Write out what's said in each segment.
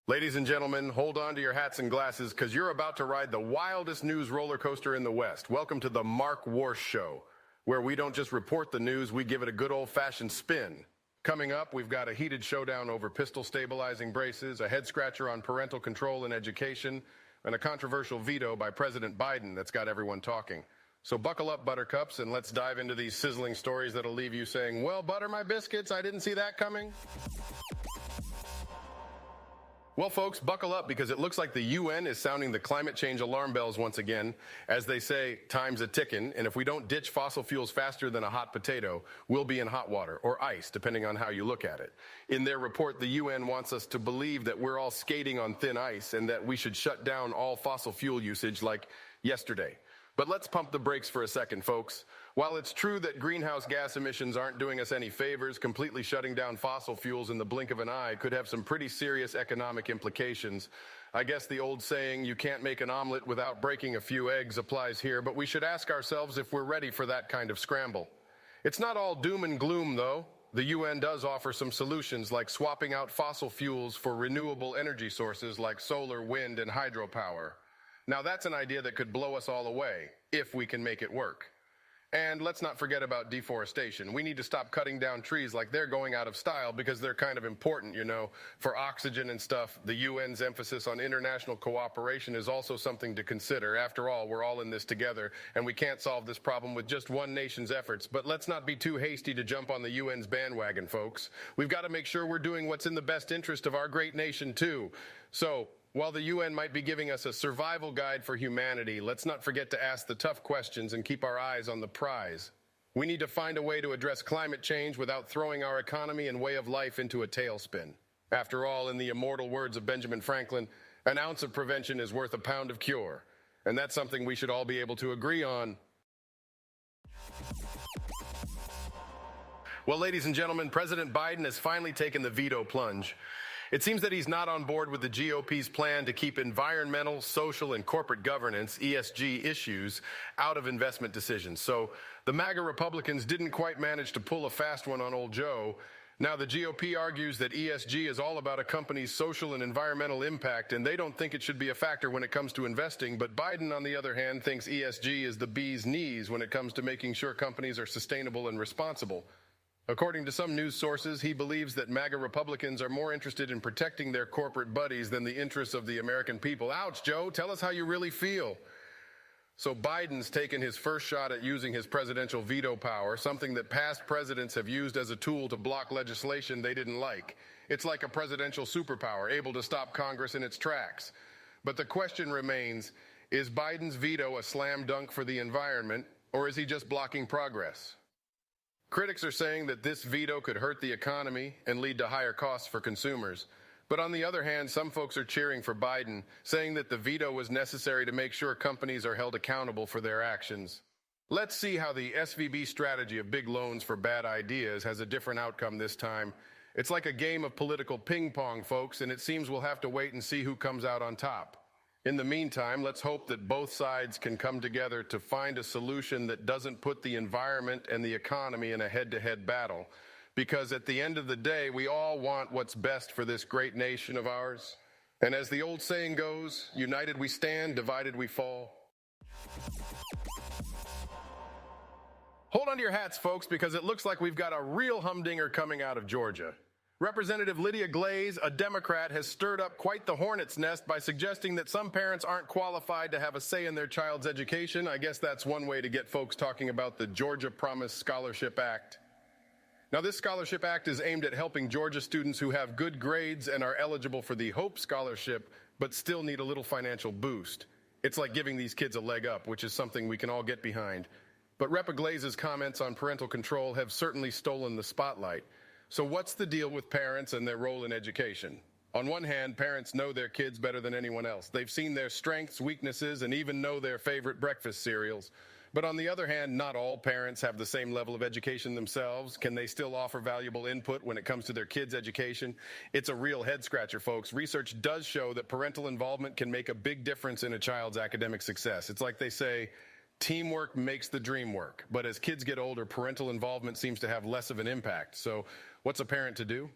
Ladies and gentlemen, hold on to your hats and glasses because you're about to ride the wildest news roller coaster in the West. Welcome to the Mark Warsh Show, where we don't just report the news, we give it a good old-fashioned spin. Coming up, we've got a heated showdown over pistol stabilizing braces, a head-scratcher on parental control in education, and a controversial veto by President Biden that's got everyone talking. So buckle up, buttercups, and let's dive into these sizzling stories that'll leave you saying, well, butter my biscuits, I didn't see that coming. Well, folks, buckle up because it looks like the UN is sounding the climate change alarm bells once again. As they say, time's a ticking, and if we don't ditch fossil fuels faster than a hot potato, we'll be in hot water or ice, depending on how you look at it. In their report, the UN wants us to believe that we're all skating on thin ice and that we should shut down all fossil fuel usage like yesterday. But let's pump the brakes for a second, folks. While it's true that greenhouse gas emissions aren't doing us any favors, completely shutting down fossil fuels in the blink of an eye could have some pretty serious economic implications. I guess the old saying, you can't make an omelet without breaking a few eggs, applies here, but we should ask ourselves if we're ready for that kind of scramble. It's not all doom and gloom, though. The UN does offer some solutions like swapping out fossil fuels for renewable energy sources like solar, wind, and hydropower. Now that's an idea that could blow us all away, if we can make it work. And let's not forget about deforestation. We need to stop cutting down trees like they're going out of style because they're kind of important, you know, for oxygen and stuff. The UN's emphasis on international cooperation is also something to consider. After all, we're all in this together, and we can't solve this problem with just one nation's efforts. But let's not be too hasty to jump on the UN's bandwagon, folks. We've got to make sure we're doing what's in the best interest of our great nation, too. So, while the UN might be giving us a survival guide for humanity, let's not forget to ask the tough questions and keep our eyes on the prize. We need to find a way to address climate change without throwing our economy and way of life into a tailspin. After all, in the immortal words of Benjamin Franklin, an ounce of prevention is worth a pound of cure. And that's something we should all be able to agree on. Well, ladies and gentlemen, President Biden has finally taken the veto plunge. It seems that he's not on board with the GOP's plan to keep environmental, social, and corporate governance, ESG, issues out of investment decisions. So the MAGA Republicans didn't quite manage to pull a fast one on old Joe. Now the GOP argues that ESG is all about a company's social and environmental impact, and they don't think it should be a factor when it comes to investing. But Biden, on the other hand, thinks ESG is the bee's knees when it comes to making sure companies are sustainable and responsible. According to some news sources, he believes that MAGA Republicans are more interested in protecting their corporate buddies than the interests of the American people. Ouch, Joe, tell us how you really feel. So Biden's taken his first shot at using his presidential veto power, something that past presidents have used as a tool to block legislation they didn't like. It's like a presidential superpower, able to stop Congress in its tracks. But the question remains, is Biden's veto a slam dunk for the environment, or is he just blocking progress? Critics are saying that this veto could hurt the economy and lead to higher costs for consumers. But on the other hand, some folks are cheering for Biden, saying that the veto was necessary to make sure companies are held accountable for their actions. Let's see how the SVB strategy of big loans for bad ideas has a different outcome this time. It's like a game of political ping pong, folks, and it seems we'll have to wait and see who comes out on top. In the meantime, let's hope that both sides can come together to find a solution that doesn't put the environment and the economy in a head-to-head battle. Because at the end of the day, we all want what's best for this great nation of ours. And as the old saying goes, united we stand, divided we fall. Hold on to your hats, folks, because it looks like we've got a real humdinger coming out of Georgia. Representative Lydia Glaze, a Democrat, has stirred up quite the hornet's nest by suggesting that some parents aren't qualified to have a say in their child's education. I guess that's one way to get folks talking about the Georgia Promise Scholarship Act. Now, this Scholarship Act is aimed at helping Georgia students who have good grades and are eligible for the Hope Scholarship, but still need a little financial boost. It's like giving these kids a leg up, which is something we can all get behind. But Rep. Glaze's comments on parental control have certainly stolen the spotlight. So what's the deal with parents and their role in education? On one hand, parents know their kids better than anyone else. They've seen their strengths, weaknesses, and even know their favorite breakfast cereals. But on the other hand, not all parents have the same level of education themselves. Can they still offer valuable input when it comes to their kids' education? It's a real head-scratcher, folks. Research does show that parental involvement can make a big difference in a child's academic success. It's like they say, teamwork makes the dream work. But as kids get older, parental involvement seems to have less of an impact. So what's a parent to do?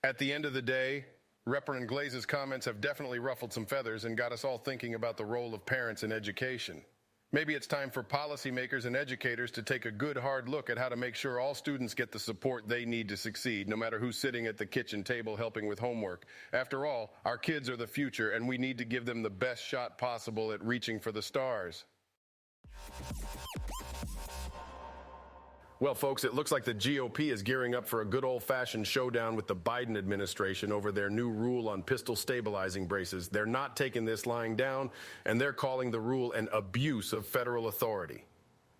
At the end of the day, Reverend Glaze's comments have definitely ruffled some feathers and got us all thinking about the role of parents in education. Maybe it's time for policymakers and educators to take a good hard look at how to make sure all students get the support they need to succeed, no matter who's sitting at the kitchen table helping with homework. After all, our kids are the future, and we need to give them the best shot possible at reaching for the stars. Well, folks, it looks like the GOP is gearing up for a good old-fashioned showdown with the Biden administration over their new rule on pistol stabilizing braces. They're not taking this lying down, and they're calling the rule an abuse of federal authority.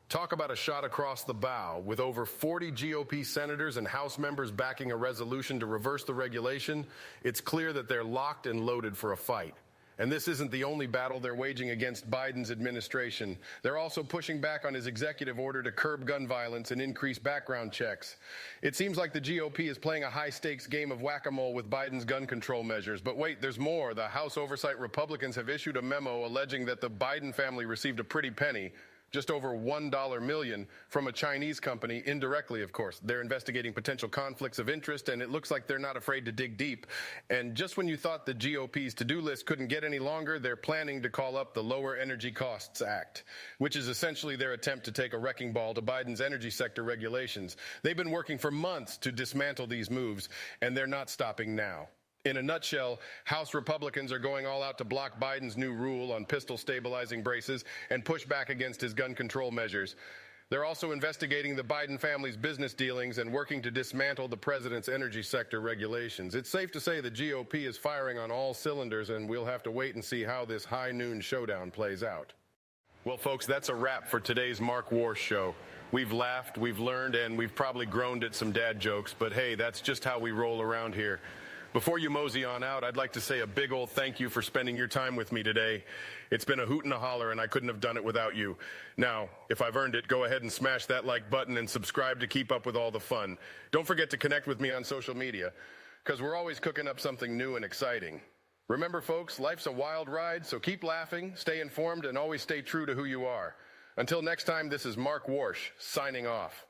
Talk about a shot across the bow. With over 40 GOP senators and House members backing a resolution to reverse the regulation, it's clear that they're locked and loaded for a fight. And this isn't the only battle they're waging against Biden's administration. They're also pushing back on his executive order to curb gun violence and increase background checks. It seems like the GOP is playing a high-stakes game of whack-a-mole with Biden's gun control measures. But wait, there's more. The House Oversight Republicans have issued a memo alleging that the Biden family received a pretty penny, just over $1 million, from a Chinese company, indirectly, of course. They're investigating potential conflicts of interest, and it looks like they're not afraid to dig deep. And just when you thought the GOP's to-do list couldn't get any longer, they're planning to call up the Lower Energy Costs Act, which is essentially their attempt to take a wrecking ball to Biden's energy sector regulations. They've been working for months to dismantle these moves, and they're not stopping now. In a nutshell, House Republicans are going all out to block Biden's new rule on pistol stabilizing braces and push back against his gun control measures. They're also investigating the Biden family's business dealings and working to dismantle the president's energy sector regulations. It's safe to say the GOP is firing on all cylinders, and we'll have to wait and see how this high noon showdown plays out. Well, folks, that's a wrap for today's Mark Warsh Show. We've laughed, we've learned, and we've probably groaned at some dad jokes, but hey, that's just how we roll around here. Before you mosey on out, I'd like to say a big old thank you for spending your time with me today. It's been a hoot and a holler, and I couldn't have done it without you. Now, if I've earned it, go ahead and smash that like button and subscribe to keep up with all the fun. Don't forget to connect with me on social media, because we're always cooking up something new and exciting. Remember, folks, life's a wild ride, so keep laughing, stay informed, and always stay true to who you are. Until next time, this is Mark Warsh, signing off.